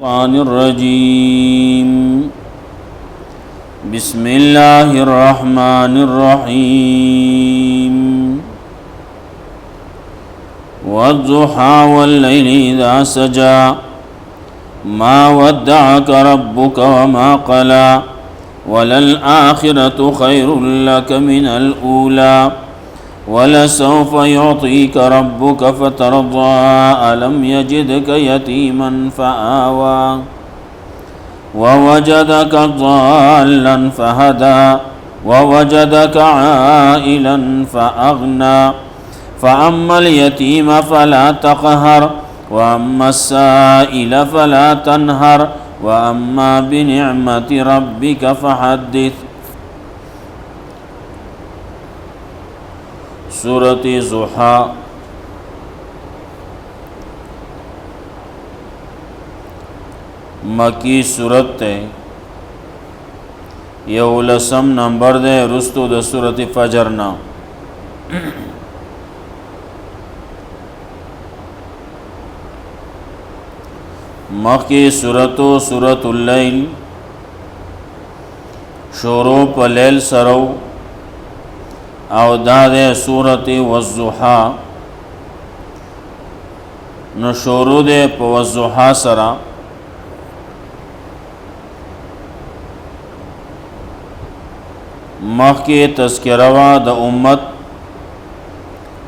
الشيطان الرجيم بسم الله الرحمن الرحيم والضحى والليل إذا سجى ما ودعك ربك وما قلى وللآخرة خير لك من الأولى ولسوف يعطيك ربك فترضى ألم يجدك يتيما فآوى ووجدك ضالا فهدى ووجدك عائلا فأغنى فأما اليتيم فلا تقهر وأما السائل فلا تنهر وأما بنعمة ربك فحدث. سورة ضحى مکی سورت ہے، یولسم نمبر دے رستو د سورت فجر نا. مکی سورتو سورت اللیل شروع پا لیل سرو او دا دے سورت والضحى نو شروع دے پا والضحى سرا. مخی تذکروا د امت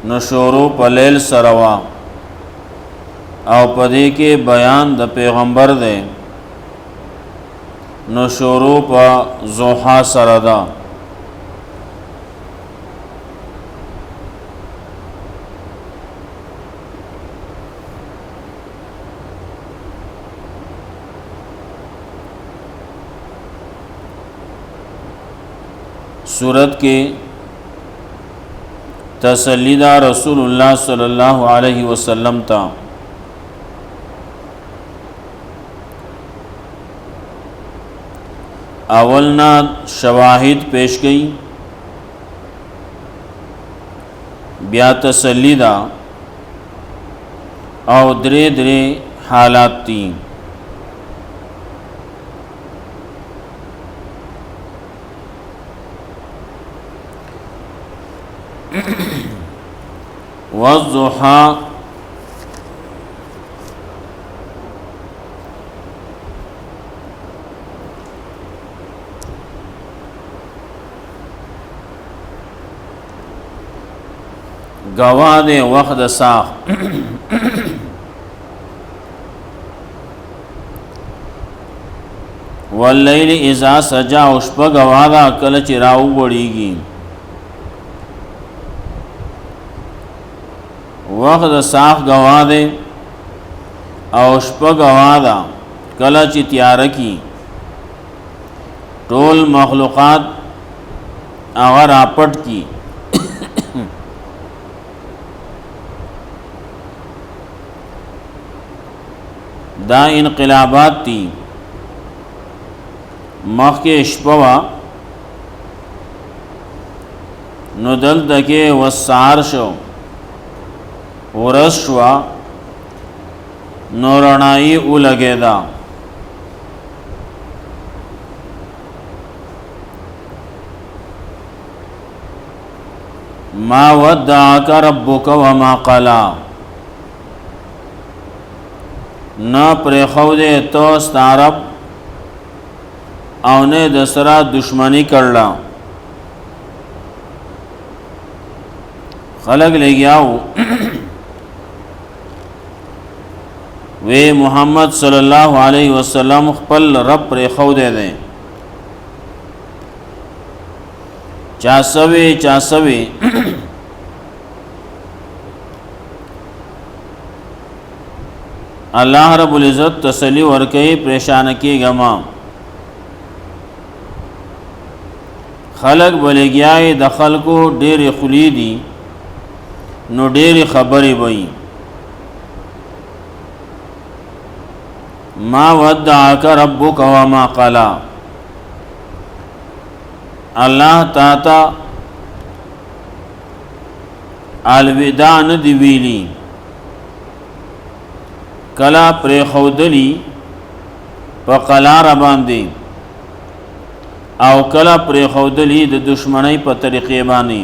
نو شروع پا لیل سروا او پدې کې بیان د پیغمبر دے نو شروع پا ضحى سره ده. سورت کے تسلی دا رسول اللہ صلی اللہ علیہ وسلم تا. اولنا شواہد پیش گئی، بیا تسلی دا او درے درے حالات تی. والضحى گواہ دے وقت ساخ واللیل اذا سجا اشپا گواہ دا کل چراو بڑیگی. وقت ساخ گواہ دے او شپه گواہ دا کله چې تیار کی ټول مخلوقات اگر اپٹ کی. دا انقلابات تی مخ کے شپه وا نو دلته کې وسار شو ورس شوا نورانائی او لگے دا. ما ودعک ربک وما قلا نا پر خود تو ستارب او نے دسرا دشمنی کرلا. خلق لے گیاو وی محمد صلی اللہ علیہ وسلم خپل رب پر خود دے چاسوی اللہ رب العزت تسلی ورکی پریشان کی گما. خلق بلے گیائی دخل کو دیر خلیدی نو دیر خبری بئی. ما ودعک ربک وما قلا اللہ تاتا الوداع ندی ویلی کلا پر خودلی په قلار باندې او کله پر خودلی د دشمنی په طریقې باندې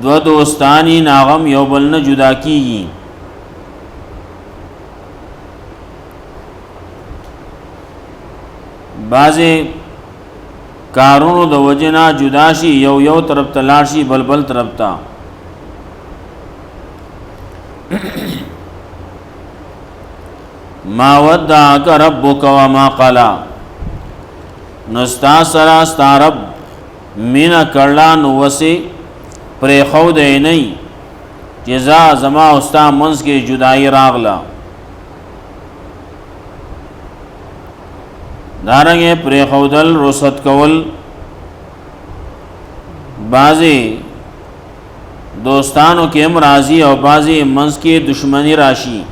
دو دوستانی ناغم یو بل نه جدا کیږي بعضی کارونو د وجنا جدا شي یو طرف ته لاړ شي بل طرف ته ما ودعك ربك وما قلا نستا سرا ستا رب مینا کړلا نو وسی پر خود نه جزا زما استا منس کې جدائی راغلا دارنګه پر خودل رسد کول بازی دوستانو کې امراضی او بازی منس کې دشمنی راشي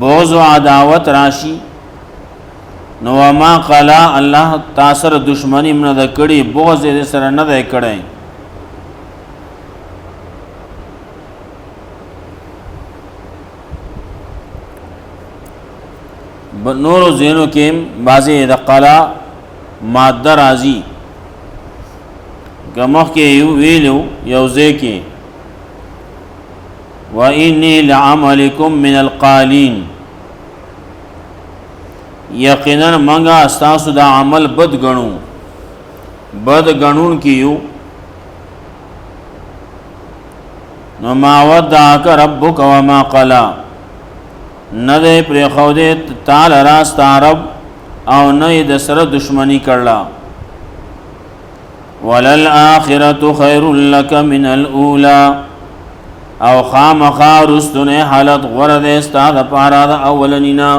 بغض و عداوت راشي نو ما قلا الله تاثر دشمنی من د کړي بغض دې سره نه دی کړي نور زینو کې بازی د قلا ماده راضی گمخ کې ویلو یوځه کې وَإِنِّي لَعَمَلِكُمْ مِنَ الْقَالِينَ یقینا منگا استاسو دا عمل بد گنون کیو نو ما ودعك ربك وما قلا ندے پر خودے تال راست عرب او نئی دسر دشمنی کرلا وَلَلْآخِرَةُ خَيْرٌ لَكَ مِنَ الْأُولَى او خامخا رستنے حالت غرد استاد پارا دا اولنینا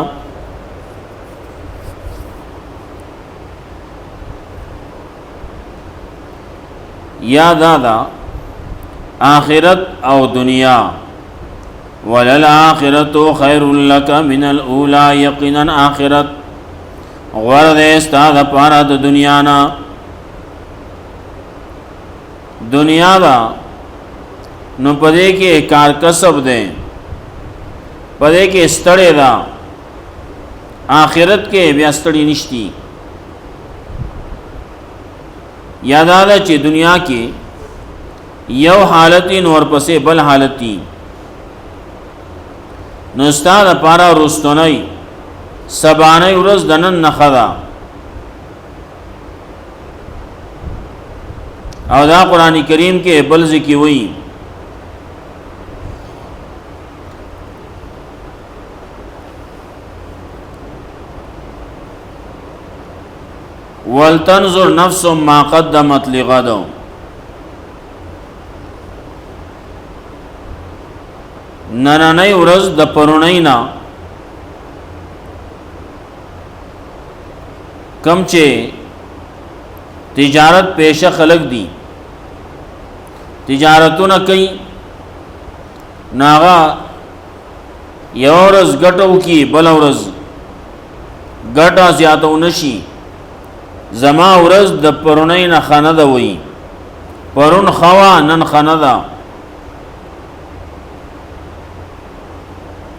یا دادا آخرت او دنیا وللآخرت خیر لک من الاولا یقینا آخرت غرد استاد پارا دا دنیانا دنیا دا نو پدې کې کار کسب ده پدې کې ستړی ده آخرت کې بیا ستړی نشتی یاد آله چې دنیا کې یو حالتی نور پسې بل حالتی نو ستاد پارا رستنی سبانه ورځ دنن نخدا او دا قرآن کریم کې بل ذکی وی ولتنظر نفس ما قدمت لغد نننی ورځ د پرونینا کم چې تجارت پیشه خلق دی تجارتونه کوي ناغا یو ورځ ګټو کی بل ورځ ګټه زیاتو نشي زما ورځ د پرونی نه خانه ده وی پرون خوا نن خانه ده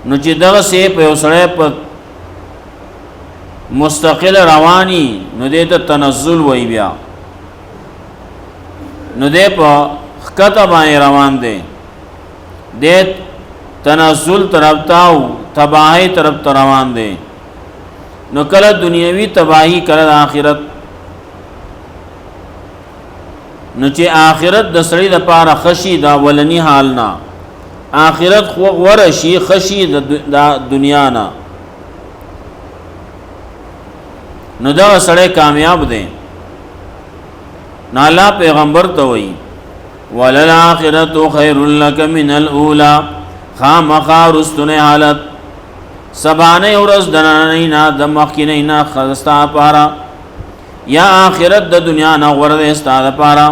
نو چې دغه سه په وسړی په مستقل رواني نو دې ته تنزل وی بیا نو دې په خطه باندې روان دي دې تنزل طرف تاو تباہی طرف ته روان دي نو کله دنیوي تباہی کله آخرت نو چې آخرت د سړی د پاره خشي دا ولنی حال نه آخرت خو ورشي خشي د دنیا نه نو دا سړی کامیاب دی نالا پیغمبر ته وی وللآخرت خیر لک من الاولى خامخا رستن حالت سبانه ورځ دنانینا د مخکینینا خستا پارا یا آخرت د دنیا نه ورده استاد پارا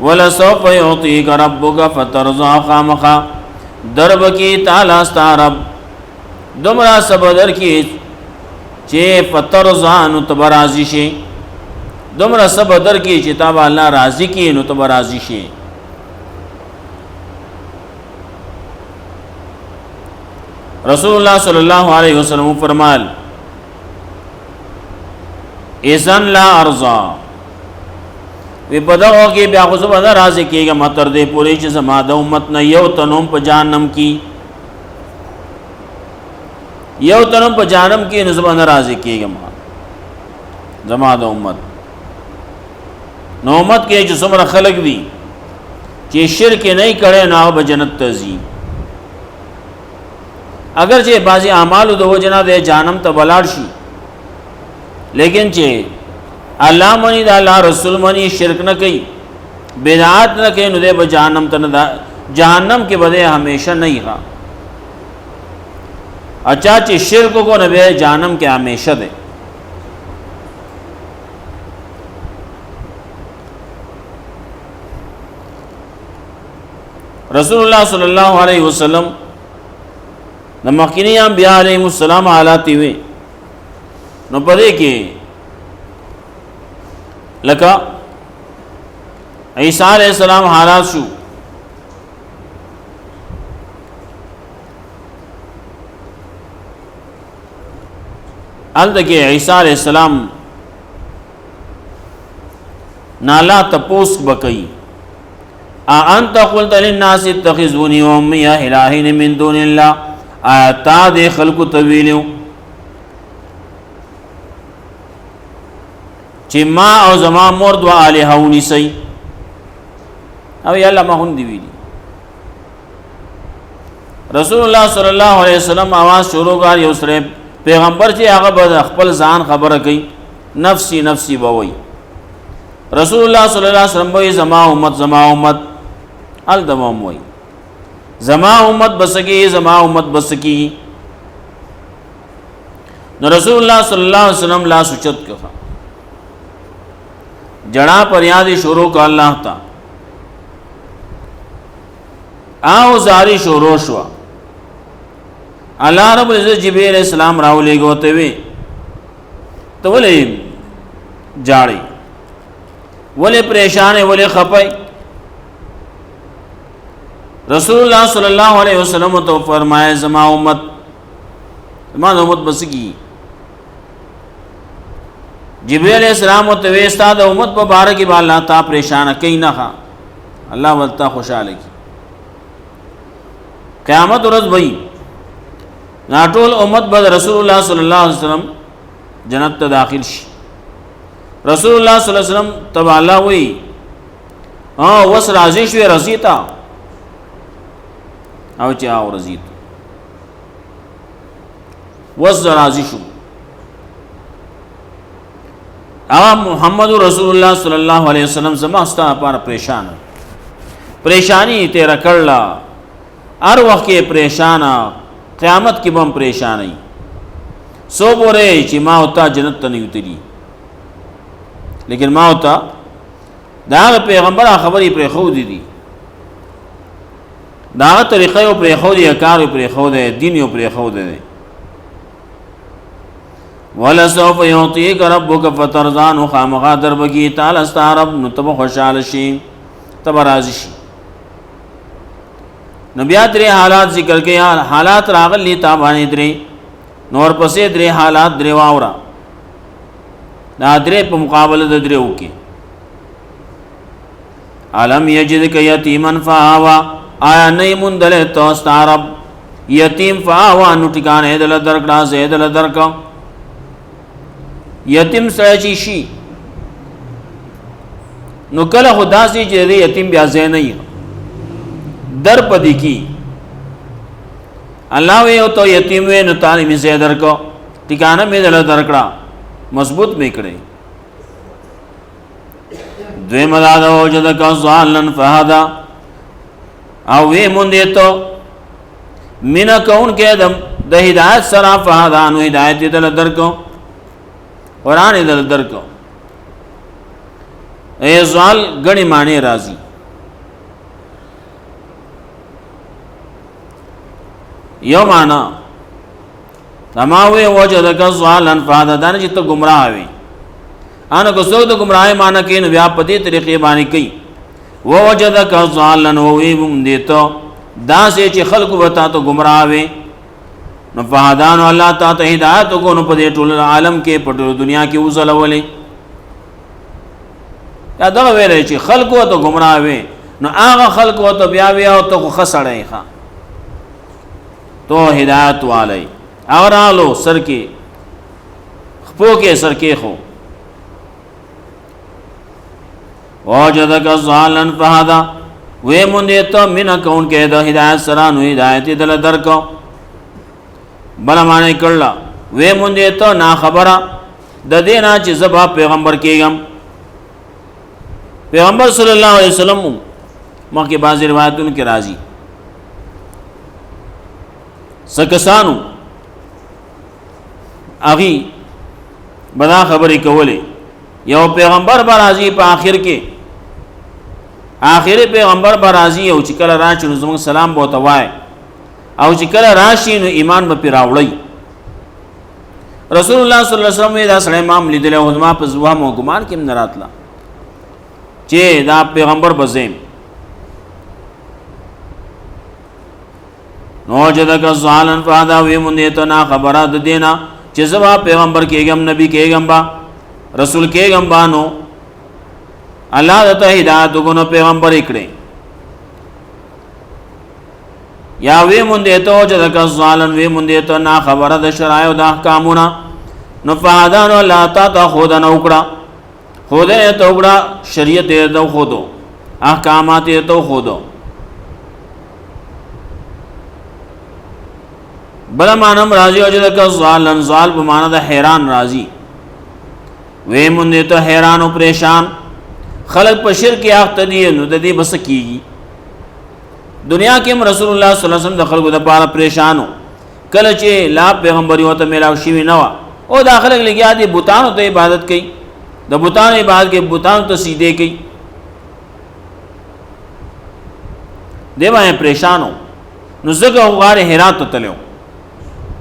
ولسوف یعطیک ربک فترضى خامخا درب کی تعالی استا رب دمرا صبر کی چې فترضى نو تبرازی شي دمرا صبر کی چې تابع الله راضی کی نو تبرازی شي رسول الله صلی الله علیه وسلم فرمایل اذن لا ارضا وی پدغه کې بیا خو زما راضي کېږم تر دې پورې چې زما د امت نه یو تنوم په جهنم کې یو تنوم په جهنم کې نو زما راضي کېږم زما د امت نو امت کې چې څومره خلق دي چې شرک نه کړي نه به جنت ته ځي اگر چې بعضی اعمالو د وجنه د جهنم ته بلاړ شي لیکن چې الله منی د الله رسول منی شرک نه کوي بدعات نه کوي نو د جهنم ته نه جهنم کې بده همیشه نه ها اچھا چې شرک کو نه به جهنم کې همیشه ده رسول الله صلی الله علیه وسلم د مخکینی انبیاء علیهم السلام حالات وي نو پدې کې لکه عیسی علیہ السلام حالات شو الدکه عیسی علیہ السلام نالا تپوس بکئی انت قلت للناس اتخذوني وامي الهين من دون الله آتا دے خلق طویلیو چی ما او زما مور دو آلیہونی سی او یا اللہ ما ہندی ویلی رسول اللہ صلی اللہ علیہ وسلم آواز شروع کر یو سرے پیغمبر چی آغا با خپل ځان خبر کئی نفسی نفسی بوئی رسول اللہ صلی اللہ علیہ وسلم بوئی زما امت الدمام وئی زما امت بسکی زما امت بسکی نو رسول اللہ صلی اللہ علیہ وسلم لا سچت کفا جڑا پر یادی شروع کا اللہ تا آو زاری شروع شوا اللہ رب العزت جبریل علیہ السلام راو لے گوتے ہوئے تو ولی جاڑی ولی پریشانے ولی خپائی رسول اللہ صلی اللہ علیہ وسلم تو فرمائے زما امت بس کی جبریل علیہ السلام و تویستا دا امت پا بارکی با اللہ تا پریشان کئی نہ خواہ اللہ ولتا خوشحال کی قیامت رض بھئی ناٹول امت بد رسول اللہ صلی اللہ علیہ وسلم جنت تا داخل شی رسول اللہ صلی اللہ علیہ وسلم تب اللہ ہوئی وس رازی شوی رزیتا او چی آو رزیتو وس رازی شو محمد رسول اللہ صلی اللہ علیہ وسلم زماستا پار پریشانی تیرا کرلا ار وقت کے پریشانا قیامت کی بم پریشانی سو بورے چی ما ہوتا جنت تا نہیں اتری لیکن ما ہوتا داغ پیغمبر خبری پر خود دی داغ طریقے پر خود اکار پر خود دین پر خود دی وَلَسَوْفَ يُعْطِيكَ رَبُّكَ فَتَرْضَىٰ نُ خامخا در بگی تعالی ستا رب نو تب خوشحال شی تب راضی شی نو بیا درې حالات ذکر کړي حالات راغلي تابانی درې نور پسې درې حالات درې واورا دا درې په مقابله د درې وکي علم یجدک یتیما فآوا آیا نه مندل تو ستا رب یتیم فآوا نو ټکانې دل درکړه زید دل درکړه یتیم سره چی شي نو کله خدا سي چې یتیم بیا ځای نه در پدې کی الله وی او تو یتیم وې نو تعالی می زید درکو ټکانه می دل درکړه مضبوط می کړي دوی مداد او جد کا ظالن فهدا او وی مونږ ته مینا کون کې د هدایت سره فهدا نو هدایت دل درکو قرآن دل درکو اے زوال گنی معنی راضی یو معنی تماوی وجدک زوالن فهدا دانه چې ته گمراه وي انا کو سو د گمراهی معنی کین بیا په دې طریقې باندې کوي وجدک زوالن وی بم دیتو دا سه چې خلق وتا ته گمراه وي نو فهدانو الله تا ته هدایت کو نو په دې ټول عالم کې په ټول دنیا کې وزلولې یا دا ویلې چې خلقو ته گمراه وي نو هغه خلقو ته بیا بیا او ته خسړې ښا تو هدایت والے اورالو سر کې خپو کې سر کې خو وجدک ظالن فهدا وې مونږ ته مینا کون کې د هدایت سره نو هدایت دل درکو بل معنی کړل وې مونږ ته نا خبره د دینا چې زبا پیغمبر کېګم پیغمبر صلی الله علیه وسلم مکه بعض روایتونو کې راځي سکسانو اغي بدا خبرې کولې یو پیغمبر بر راځي په آخر کې آخر پیغمبر بر راځي او چې کله راشي نو زموږ سلام بو توای او چې کله راشي نو ایمان به پیراوړی رسول الله صلی الله علیه وسلم دا سره امام لیدل او ما په زوام او ګمان کې نه راتله چې دا پیغمبر بزیم نو جدک ظالن فادا وی مونږ ته نا خبره د دینا چې زما پیغمبر کېګم نبی کېګم با رسول کېګم بانو الله ته هدایت کو پیغمبر کړي یا وی مونږ ته جدک ظالن وی مونږ ته نا خبره د شرایع او د احکامونه نو فادا نو لا تا خود نه وکړه خود ته وکړه شریعت ته خودو احکامات ته خودو بلا مانم راضی او جدک ظالن ظال په معنا د حیران راضی وې مونږ ته حیران او پریشان خلق په شرک اخته دي نو د دې بس کیږي دنیا کې رسول الله صلی الله علیه وسلم د خلکو د پاره پریشانو کله چې لا پیغمبر یو ته ملاو شي نه وا او داخله لګیا دي بوتانو ته عبادت کوي د بوتانو عبادت کې بوتانو ته سیدې کوي دیوای پریشانو نو زګه غاره هرات ته تلو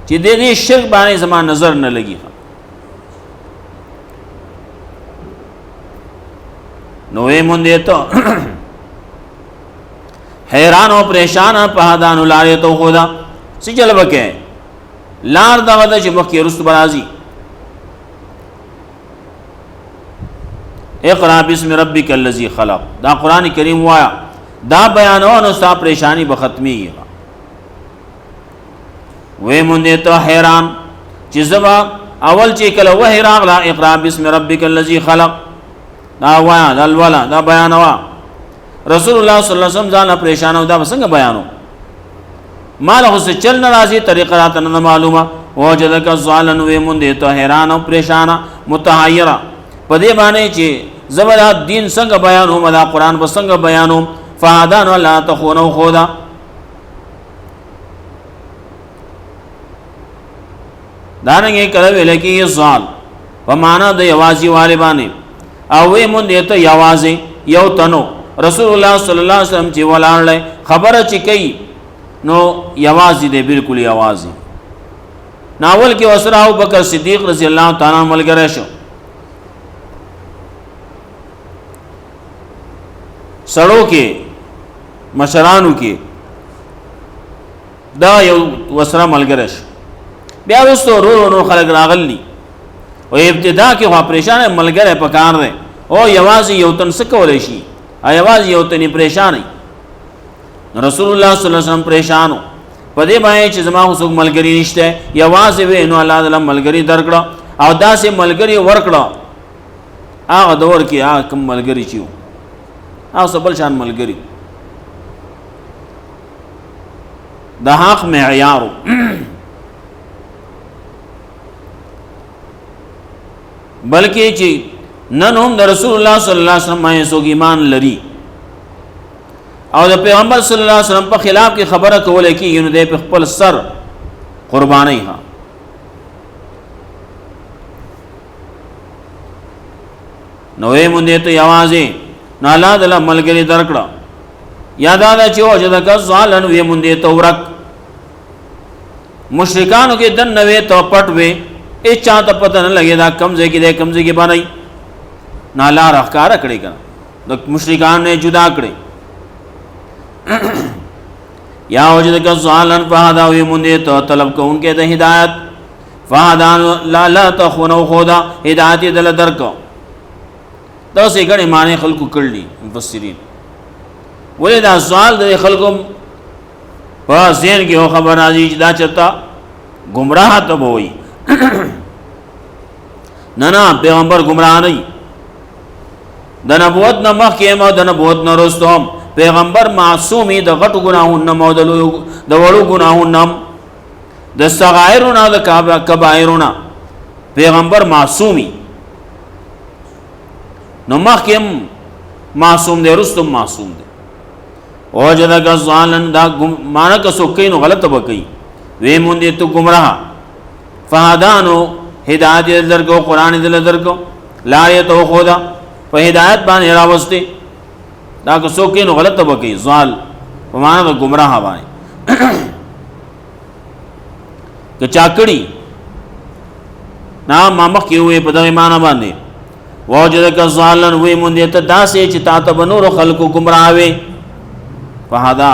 چې دې شرک باندې زما نظر نه لګي نو یې مونږ ته حیران او پریشان په هدانو لارې ته خدا څه چل وکې لار دغه د چې مخکې رست برازي اقرا بسم ربک الذی خلق دا قران کریم وایا دا بیانونه ستا پریشانی به ختمي وې مونږ ته حیران چې زما اول چې کله وه راغلا اقرا بسم ربک الذی خلق دا وایا دلولا دا بیانوا رسول الله صلی الله علیه وسلم ځان پریشان او دا څنګه بیانو مال هو څه چل ناراضي طریقه راته نه معلومه وجدک ظالن وې مونږ ته حیران او پریشان متحیره پدې باندې چې زبر دین څنګه بیانو مدا قران په څنګه بیانو فادان ولا تخونو خدا دانګه کړه ویل کې ظال په معنا د یوازي والبانه او وې مونږ ته یوازي یو تنو رسول الله صلی الله علیه وسلم چې ولاړ خبره چې کوي نو یوازي دې بالکل یوازي ناول کې وسره ابو بکر صدیق رضی الله تعالی عنہ ملګری شو سړو کې مشرانو کې دا یو وسره ملګری شو بیا وستو رو خلک راغلی او ابتدا کې خو پریشان ملګری پکار دی او یوازي یو تن څه کولای شي ایواز یو تنی پریشانی رسول الله صلی الله علیه وسلم پریشانو پدې باندې چې زما اوس ملګری نشته یواز وې نو الله تعالی ملګری درکړه او داسې ملګری ورکړه هغه دور کې هغه کوم ملګری چیو او سبل شان ملګری د حق معیار بلکې چې نن هم د رسول الله صلی الله علیه وسلم باندې څوک ایمان لري او د پیغمبر صلی الله علیه وسلم په خلاف کې خبره کوله کې یو د خپل سر قرباني ها نوې مونږ ته یوازې نه الله د ملګری درکړه یاد دا چې او جدک ظالن وې مونږ ته ورک مشرکانو کې دن نوې ته پټ وې ای چاته پته نه لګي دا کمزې کې دې کمزې کې باندې نالا راخکار کړي کنه د مشرکان نه جدا کړي یا وجدک ضالن فهدا وی مونږ ته طلب کوونکې د هدایت فهدا لا تخونو خدا هدایت دل درکو دا سه غړي معنی خلکو کړلی مفسرین ولې دا سوال د خلکو په ذهن کې خبر راځي چې دا چرتا گمراه ته وي نه پیغمبر گمراه نه د نبوت نه مخکې ما د نبوت نه وروسته پیغمبر معصومی د غټو ګناهونو نه د وړو ګناهونو د صغائرونو د کبائرونو پیغمبر معصومی نو مخکې معصوم دی وروسته معصوم دی وجدک ضالن دا معنا که سوکې نو غلط وکي وی مونږ ته گمراه فهدانو هدایت درکو قران دل درکو لارې ته خدا په هدایت باندې راوستي دا که سوکې نو غلط وکي ضال په معنا د گمراه باندې که چاکړي نا مامخ کې وې په دغه معنا باندې وجدک ضالن وی مونږ ته داسې چې تا ته بنور خلکو گمراه وي فهدا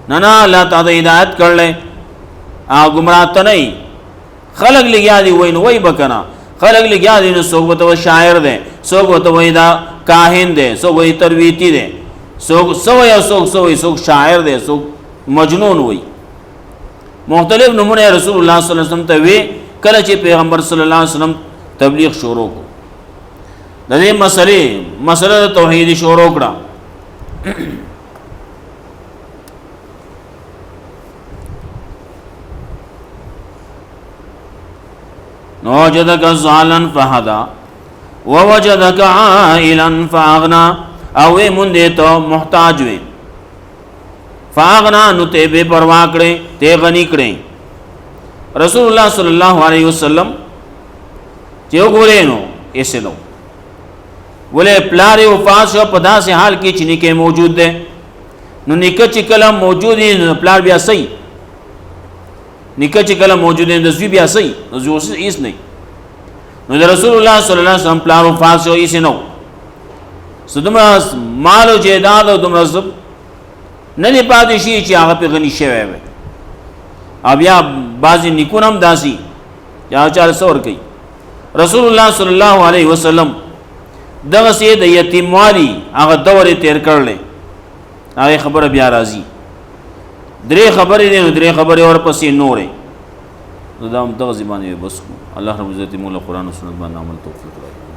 نه الله تعالی ہدایت کړل ا گمراه ته نه خلق لګیا دی وین وای بکنا خلق لګیا دی نو سوګ ته شاعر دی سوګ ته وای دا کاهن دی سوګ وای ترویتی دی سوګ سوګ شاعر دی سوګ مجنون وای مختلف نمونه رسول الله صلی الله علیه وسلم ته وی کله چې پیغمبر صلی الله علیه وسلم تبلیغ شروع کو د دې مسله توحید شروع کړه ووجدك ضالا فهدى ووجدك عائلا فاغنى او مونږ ته محتاج وي فاغنى نو ته به پروا کړې ته غني کړې رسول الله صلی الله علیه وسلم چې وګورې نو ایسه نو ولې پلار وفات شو په داسې حال کې چې نیکه موجود ده نو نیکه چې کله موجود نه پلار بیا صحیح نیکه چې کله موجود نه د زوی بیا صحیح د زوی هیڅ نه نو د رسول الله صلی الله علیه وسلم پلار وفات شو هیڅ نو سدمره مال او جیداد او دمره سب نه دی پاتې شي چې هغه په غنی شوی وي بیا بعضی نیکونم داسي یا چار سور کوي رسول الله صلی الله علیه وسلم دغه سي د یتیموالي هغه دورې تیر کړل هغه خبره بیا راځي درې خبرې دي نو درې خبرې ورپسې نورې دا هم دغه زبانه بس الله رب عزت مولا قرآن او سنت باندې عمل توفیق ورکړي